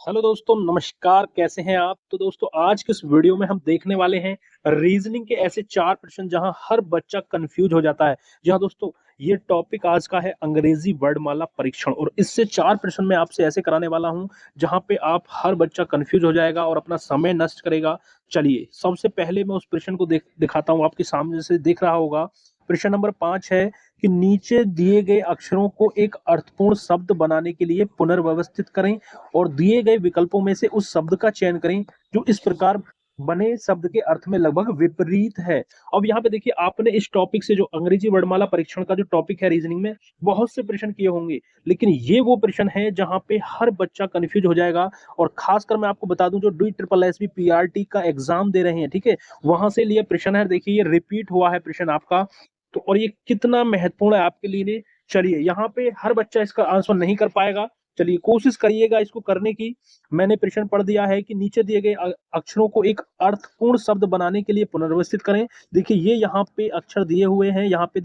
Hello दोस्तों, नमस्कार। कैसे हैं आप? तो दोस्तों, आज के इस वीडियो में हम देखने वाले हैं रीजनिंग के ऐसे 4 प्रश्न जहां हर बच्चा कंफ्यूज हो जाता है। जी हाँ दोस्तों, ये टॉपिक आज का है अंग्रेजी वर्णमाला परीक्षण, और इससे 4 प्रश्न मैं आपसे ऐसे कराने वाला हूं जहां पे आप हर बच्चा कंफ्यूज हो जाएगा और अपना समय नष्ट करेगा। चलिए, सबसे पहले मैं उस प्रश्न को दिखाता हूं, आपके सामने से दिख रहा होगा। प्रश्न नंबर 5 है कि नीचे दिए गए अक्षरों को एक अर्थपूर्ण शब्द बनाने के लिए पुनर्व्यवस्थित करें और दिए गए विकल्पों में से उस शब्द का चयन करें जो इस प्रकार बने शब्द के अर्थ में लगभग विपरीत है। अब यहाँ पे देखिए, आपने इस टॉपिक से जो अंग्रेजी वर्णमाला परीक्षण का जो टॉपिक है रीजनिंग में, बहुत से प्रश्न किए होंगे, लेकिन ये वो प्रश्न है जहां पे हर बच्चा कंफ्यूज हो जाएगा। और खासकर मैं आपको बता दूं, जो DSSB PRT का एग्जाम दे रहे हैं, ठीक है, वहां से लिए प्रश्न है। देखिए, ये रिपीट हुआ है प्रश्न आपका, तो और ये कितना महत्वपूर्ण है आपके लिए। चलिए, यहाँ पे हर बच्चा इसका आंसर नहीं कर पाएगा। चलिए, कोशिश करिएगा इसको करने की। मैंने प्रश्न पढ़ दिया है कि नीचे दिए गए अक्षरों को एक अर्थपूर्ण शब्द बनाने के लिए पुनर्व्यवस्थित करें। देखिए, ये यहाँ पे अक्षर दिए हुए हैं, यहाँ पे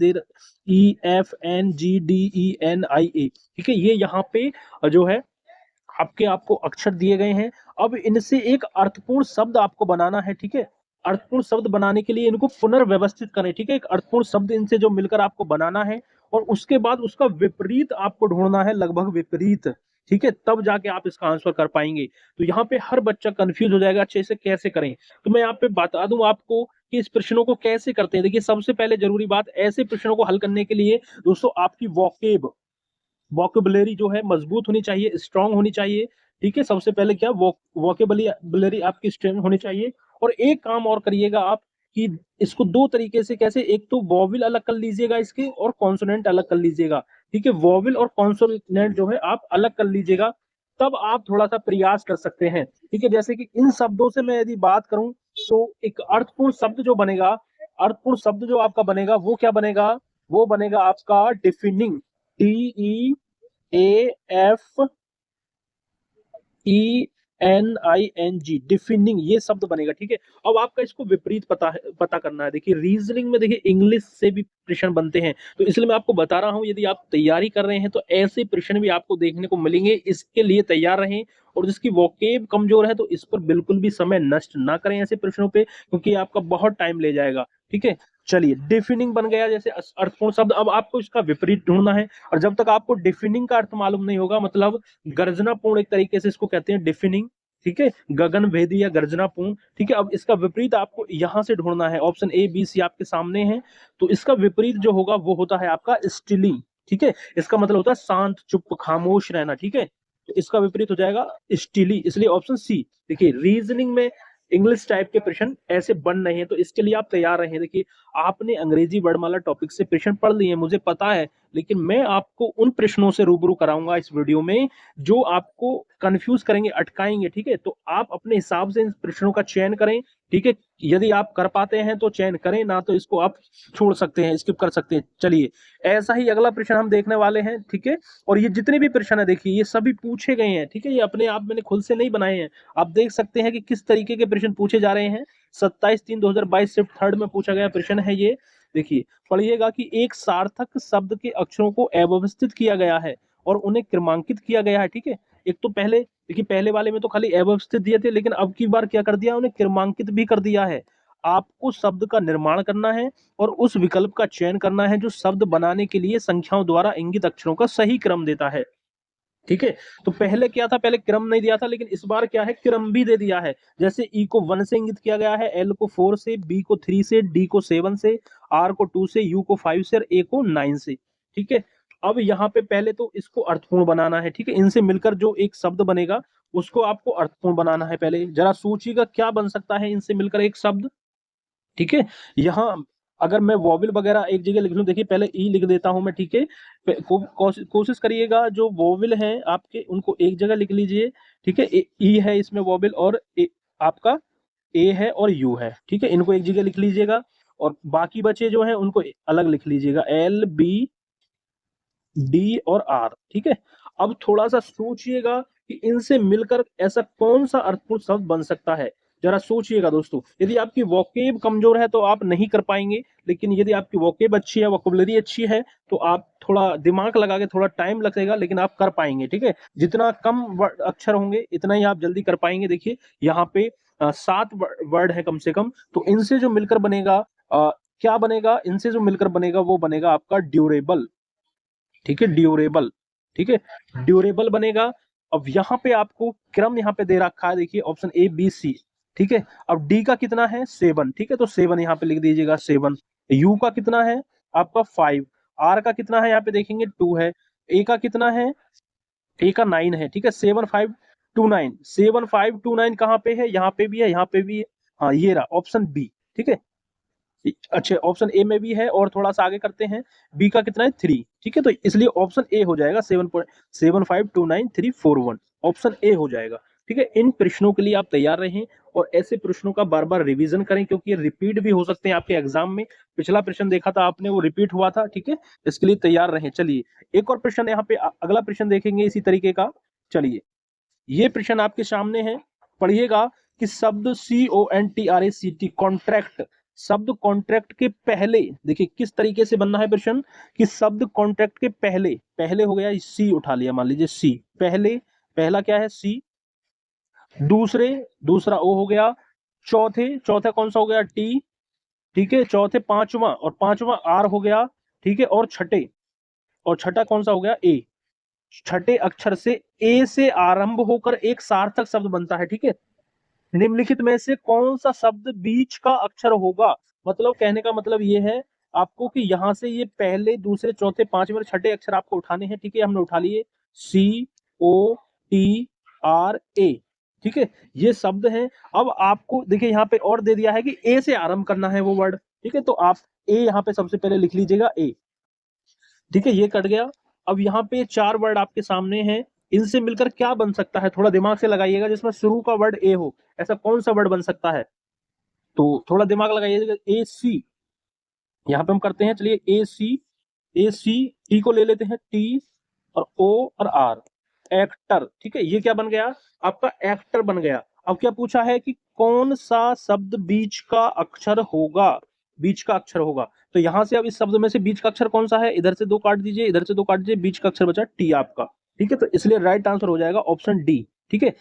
EFNGDENIA, ठीक है, ये यहाँ पे जो है आपको अक्षर दिए गए हैं। अब इनसे एक अर्थपूर्ण शब्द आपको बनाना है, ठीक है। अर्थपूर्ण शब्द बनाने के लिए इनको पुनर्व्यवस्थित करें, ठीक है। एक अर्थपूर्ण शब्द इनसे जो मिलकर आपको बनाना है, और उसके बाद उसका विपरीत आपको ढूंढना है, लगभग विपरीत, ठीक है, तब जाके आप इसका आंसर कर पाएंगे। तो यहाँ पे हर बच्चा कंफ्यूज हो जाएगा, अच्छे से कैसे करें। तो मैं यहाँ पे बता दूं आपको कि इस प्रश्नों को कैसे करते हैं। देखिए, सबसे पहले जरूरी बात, ऐसे प्रश्नों को हल करने के लिए दोस्तों आपकी वोकेबुलरी जो है मजबूत होनी चाहिए, स्ट्रांग होनी चाहिए, ठीक है। सबसे पहले क्या, वोकेबुलरी आपकी स्ट्रांग होनी चाहिए। और एक काम और करिएगा आप, कि इसको दो तरीके से, कैसे, एक तो वॉविल अलग कर लीजिएगा इसके, और कॉन्सोनेंट अलग कर लीजिएगा, ठीक है। वॉविल और कॉन्सोनेंट जो है आप अलग कर लीजिएगा, तब आप थोड़ा सा प्रयास कर सकते हैं, ठीक है। जैसे कि इन शब्दों से मैं यदि बात करूं, तो एक अर्थपूर्ण शब्द जो बनेगा, अर्थपूर्ण शब्द जो आपका बनेगा वो क्या बनेगा, वो बनेगा आपका डिफिनिंग, DEFENING, डिफिनिंग, ये शब्द बनेगा, ठीक है। अब आपका इसको विपरीत पता करना है। देखिए, रीजनिंग में देखिए इंग्लिश से भी प्रश्न बनते हैं, तो इसलिए मैं आपको बता रहा हूं, यदि आप तैयारी कर रहे हैं तो ऐसे प्रश्न भी आपको देखने को मिलेंगे, इसके लिए तैयार रहें। और जिसकी वोकेब कमजोर है, तो इस पर बिल्कुल भी समय नष्ट ना करें ऐसे प्रश्नों पे, क्योंकि आपका बहुत टाइम ले जाएगा, ठीक है। चलिए, डिफिनिंग बन गया जैसे अर्थपूर्ण शब्द। अब आपको इसका विपरीत ढूंढना है, और जब तक आपको डिफिनिंग का अर्थ मालूम नहीं होगा, मतलब गर्जनापूर्ण, एक तरीके से इसको कहते हैं डिफिनिंग, ठीक है, गगन भेदी या गर्जनापूर्ण, ठीक है। अब इसका विपरीत आपको यहां से ढूंढना है, ऑप्शन A B C आपके सामने है। तो इसका विपरीत जो होगा वो होता है आपका स्टिली, ठीक है। इसका मतलब होता है शांत, चुप, खामोश रहना, ठीक है। तो इसका विपरीत हो जाएगा स्टिली, इसलिए ऑप्शन C। देखिए, रीजनिंग में इंग्लिश टाइप के प्रश्न ऐसे बन रहे हैं, तो इसके लिए आप तैयार रहें। देखिए, आपने अंग्रेजी वर्णमाला टॉपिक से प्रश्न पढ़ लिए हैं, मुझे पता है, लेकिन मैं आपको उन प्रश्नों से रूबरू कराऊंगा इस वीडियो में जो आपको कंफ्यूज करेंगे, अटकाएंगे, ठीक है। तो आप अपने हिसाब से इन प्रश्नों का चयन करें, ठीक है। यदि आप कर पाते हैं तो चयन करें, ना तो इसको आप छोड़ सकते हैं, स्किप कर सकते हैं। चलिए, ऐसा ही अगला प्रश्न हम देखने वाले हैं, ठीक है। और ये जितने भी प्रश्न है, देखिए, ये सभी पूछे गए हैं, ठीक है, ये अपने आप मैंने खुद से नहीं बनाए हैं। आप देख सकते हैं कि किस तरीके के प्रश्न पूछे जा रहे हैं। 27/3/2022 शिफ्ट थर्ड में पूछा गया प्रश्न है ये। देखिए, पढ़िएगा कि एक सार्थक शब्द के अक्षरों को अव्यवस्थित किया गया है और उन्हें क्रमांकित किया गया है, ठीक है। एक तो पहले देखिए, पहले वाले में तो खाली अव्यवस्थित दिए थे, लेकिन अब की बार क्या कर दिया, उन्हें क्रमांकित भी कर दिया है। आपको शब्द का निर्माण करना है और उस विकल्प का चयन करना है जो शब्द बनाने के लिए संख्याओं द्वारा इंगित अक्षरों का सही क्रम देता है, ठीक है। तो पहले क्या था, पहले क्रम नहीं दिया था, लेकिन इस बार क्या है, क्रम भी दे दिया है। जैसे ई को 1 से इंगित किया गया है, एल को 4 से, बी को 3 से, डी को 7 से, आर को 2 से, यू को 5 से और ए को 9 से, ठीक है। अब यहाँ पे पहले तो इसको अर्थपूर्ण बनाना है, ठीक है। इनसे मिलकर जो एक शब्द बनेगा उसको आपको अर्थपूर्ण बनाना है। पहले जरा सोचिएगा क्या बन सकता है इनसे मिलकर एक शब्द, ठीक है। यहाँ अगर मैं वॉवल वगैरह एक जगह लिख लूं, देखिए, पहले ई लिख देता हूं मैं, ठीक है। कोशिश करिएगा जो वॉवल हैं आपके उनको एक जगह लिख लीजिए, ठीक है। ई है इसमें वॉवल, और आपका ए है और यू है, ठीक है, इनको एक जगह लिख लीजिएगा। और बाकी बचे जो हैं उनको अलग लिख लीजिएगा, LB D और R, ठीक है। अब थोड़ा सा सोचिएगा कि इनसे मिलकर ऐसा कौन सा अर्थपूर्ण शब्द बन सकता है। जरा सोचिएगा दोस्तों, यदि आपकी वोकेब कमजोर है तो आप नहीं कर पाएंगे, लेकिन यदि आपकी वोकेब अच्छी है, वोकेबलरी अच्छी है, तो आप थोड़ा दिमाग लगा के, थोड़ा टाइम लगेगा लेकिन आप कर पाएंगे। ठीक है, जितना कम अक्षर होंगे इतना ही आप जल्दी कर पाएंगे। देखिए यहाँ पे 7 वर्ड है कम से कम, तो इनसे जो मिलकर बनेगा क्या बनेगा, इनसे जो मिलकर बनेगा वो बनेगा आपका ड्यूरेबल। ठीक है, ड्यूरेबल। ठीक है, ड्यूरेबल बनेगा। अब यहाँ पे आपको क्रम यहाँ पे दे रखा है, देखिए ऑप्शन ए बी सी। ठीक है, अब डी का कितना है 7। ठीक है, तो 7 यहाँ पे लिख दीजिएगा 7। यू का कितना है आपका 5। आर का कितना है यहाँ पे देखेंगे 2 है। ए का कितना है, ए का 9 है। ठीक है, 7529, 7529 कहाँ पे है, यहाँ पे भी है, यहाँ पे भी है। हाँ ये रहा ऑप्शन बी। ठीक है, अच्छा ऑप्शन ए में भी है, और थोड़ा सा आगे करते हैं, बी का कितना है 3। ठीक है, तो इसलिए ऑप्शन ए हो जाएगा 7.7529,341, ऑप्शन ए हो जाएगा। ठीक है, इन प्रश्नों के लिए आप तैयार रहें और ऐसे प्रश्नों का बार बार रिवीजन करें, क्योंकि ये रिपीट भी हो सकते हैं आपके एग्जाम में। पिछला प्रश्न देखा था आपने, वो रिपीट हुआ था। ठीक है, इसके लिए तैयार रहें। चलिए एक और प्रश्न यहाँ पे, अगला प्रश्न देखेंगे इसी तरीके का। चलिए ये प्रश्न आपके सामने है, पढ़िएगा कि शब्द CONTRACT कॉन्ट्रैक्ट, शब्द कॉन्ट्रैक्ट के पहले, देखिए किस तरीके से बनना है प्रश्न, कि शब्द कॉन्ट्रैक्ट के पहले, पहले हो गया सी, उठा लिया मान लीजिए सी, पहले, पहला क्या है सी, दूसरे, दूसरा ओ हो गया, चौथे, चौथा कौन सा हो गया टी। ठीक है, चौथे पांचवा, और पांचवा आर हो गया। ठीक है, और छठे, और छठा कौन सा हो गया ए। छठे अक्षर से ए से आरंभ होकर एक सार्थक शब्द बनता है। ठीक है, निम्नलिखित में से कौन सा शब्द बीच का अक्षर होगा, मतलब कहने का मतलब ये है आपको कि यहां से ये पहले, दूसरे, चौथे, पांचवें, छठे अक्षर आपको उठाने हैं। ठीक है, हमने उठा लिए COTRA। ठीक है, ये शब्द है। अब आपको देखिए यहाँ पे और दे दिया है कि ए से आरंभ करना है वो वर्ड। ठीक है, तो आप ए यहाँ पे सबसे पहले लिख लीजिएगा ए। ठीक है, ये कट गया। अब यहाँ पे 4 वर्ड आपके सामने हैं, इनसे मिलकर क्या बन सकता है, थोड़ा दिमाग से लगाइएगा, जिसमें शुरू का वर्ड ए हो, ऐसा कौन सा वर्ड बन सकता है, तो थोड़ा दिमाग लगाइएगा। ए सी, यहाँ पे हम करते हैं, चलिए ए सी, ए सी, टी को ले लेते हैं टी, और ओ और आर, एक्टर। ठीक है, ये क्या बन गया आपका एक्टर बन गया। अब क्या पूछा है कि कौन सा शब्द बीच का अक्षर होगा, बीच का अक्षर होगा, तो यहां से अब इस शब्द में से बीच का अक्षर कौन सा है, इधर से 2 काट दीजिए, इधर से 2 काट दीजिए, बीच का अक्षर बचा टी आपका। ठीक है, तो इसलिए राइट आंसर हो जाएगा ऑप्शन डी। ठीक है,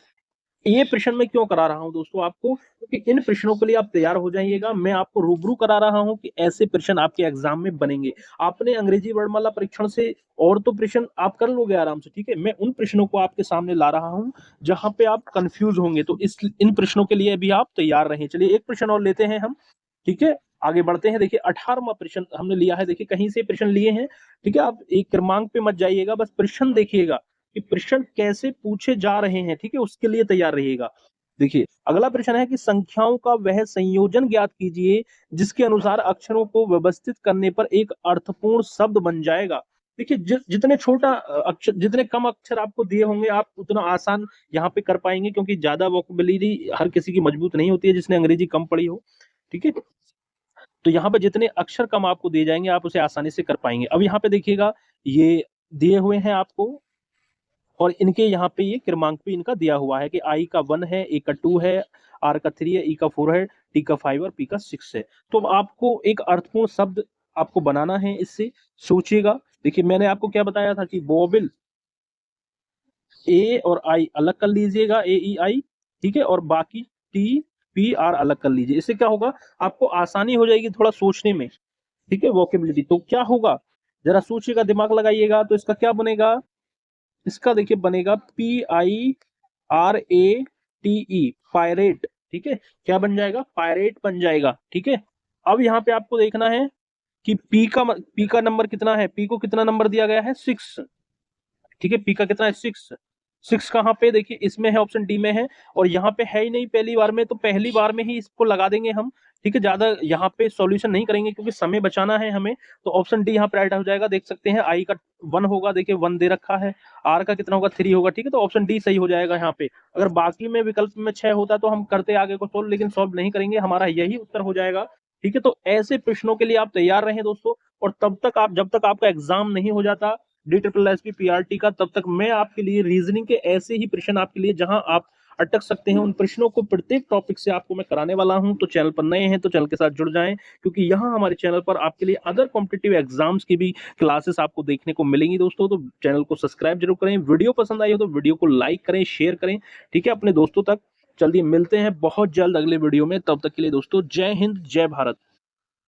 ये प्रश्न मैं क्यों करा रहा हूं दोस्तों आपको, क्योंकि इन प्रश्नों के लिए आप तैयार हो जाइएगा। मैं आपको रूबरू करा रहा हूं कि ऐसे प्रश्न आपके एग्जाम में बनेंगे। आपने अंग्रेजी वर्णमाला परीक्षण से और तो प्रश्न आप कर लोगे आराम से। ठीक है, मैं उन प्रश्नों को आपके सामने ला रहा हूं जहां पे आप कंफ्यूज होंगे, तो इन प्रश्नों के लिए भी आप तैयार रहें। चलिए एक प्रश्न और लेते हैं हम। ठीक है, आगे बढ़ते हैं। देखिए 18वां प्रश्न हमने लिया है, देखिए कहीं से प्रश्न लिए हैं। ठीक है, आप एक क्रमांक पे मत जाइएगा, बस प्रश्न देखिएगा कि प्रश्न कैसे पूछे जा रहे हैं। ठीक है, उसके लिए तैयार रहिएगा। देखिए अगला प्रश्न है कि संख्याओं का वह संयोजन ज्ञात कीजिए जिसके अनुसार अक्षरों को व्यवस्थित करने पर एक अर्थपूर्ण शब्द बन जाएगा। देखिए जितने छोटा अक्षर, जितने कम अक्षर आपको दिए होंगे, आप उतना आसान यहाँ पे कर पाएंगे, क्योंकि ज्यादा वोकैबुलरी हर किसी की मजबूत नहीं होती है जिसने अंग्रेजी कम पढ़ी हो। ठीक है, तो यहाँ पे जितने अक्षर कम आपको दिए जाएंगे आप उसे आसानी से कर पाएंगे। अब यहाँ पे देखिएगा, ये दिए हुए हैं आपको, और इनके यहाँ पे ये क्रमांक भी इनका दिया हुआ है कि आई का 1 है, ए का 2 है, आर का 3 है, ई का 4 है, टी का 5 और पी का 6 है। तो अब आपको एक अर्थपूर्ण शब्द आपको बनाना है, इससे सोचिएगा। देखिए मैंने आपको क्या बताया था कि वोवेल ए और आई अलग कर लीजिएगा, ए ई आई। ठीक है, और बाकी टी पी आर अलग कर लीजिए। इससे क्या होगा, आपको आसानी हो जाएगी थोड़ा सोचने में। ठीक है, वोकेबिलिटी तो क्या होगा, जरा सोचिएगा, दिमाग लगाइएगा, तो इसका क्या बनेगा, इसका देखिए बनेगा PIRATE, पायरेट। ठीक है, क्या बन जाएगा, पायरेट बन जाएगा। ठीक है, अब यहाँ पे आपको देखना है कि पी का नंबर कितना है, पी को कितना नंबर दिया गया है 6। ठीक है, पी का कितना है 6। 6 कहाँ पे, देखिए इसमें है, ऑप्शन डी में है, और यहाँ पे है ही नहीं पहली बार में, तो पहली बार में ही इसको लगा देंगे हम। ठीक है, ज्यादा यहाँ पे सॉल्यूशन नहीं करेंगे क्योंकि समय बचाना है हमें, तो ऑप्शन डी यहाँ पे राइट हो जाएगा। देख सकते हैं आई का 1 होगा, देखिए 1 दे रखा है, आर का कितना होगा 3 होगा। ठीक है, तो ऑप्शन डी सही हो जाएगा यहाँ पे। अगर बाकी में विकल्प में 6 होता तो हम करते आगे को सोल्व, लेकिन सोल्व नहीं करेंगे, हमारा यही उत्तर हो जाएगा। ठीक है, तो ऐसे प्रश्नों के लिए आप तैयार रहें दोस्तों, और तब तक आप, जब तक आपका एग्जाम नहीं हो जाता DSSS PRT का, तब तक मैं आपके लिए रीजनिंग के ऐसे ही प्रश्न आपके लिए, जहां आप अटक सकते हैं, उन प्रश्नों को प्रत्येक टॉपिक से आपको मैं कराने वाला हूं। तो चैनल पर नए हैं तो चैनल के साथ जुड़ जाएं, क्योंकि यहाँ हमारे चैनल पर आपके लिए अदर कॉम्पिटिटिव एग्जाम्स की भी क्लासेस आपको देखने को मिलेंगी दोस्तों। तो चैनल को सब्सक्राइब जरूर करें, वीडियो पसंद आई हो तो वीडियो को लाइक करें, शेयर करें, ठीक है, अपने दोस्तों तक। जल्दी मिलते हैं बहुत जल्द अगले वीडियो में, तब तक के लिए दोस्तों जय हिंद जय भारत।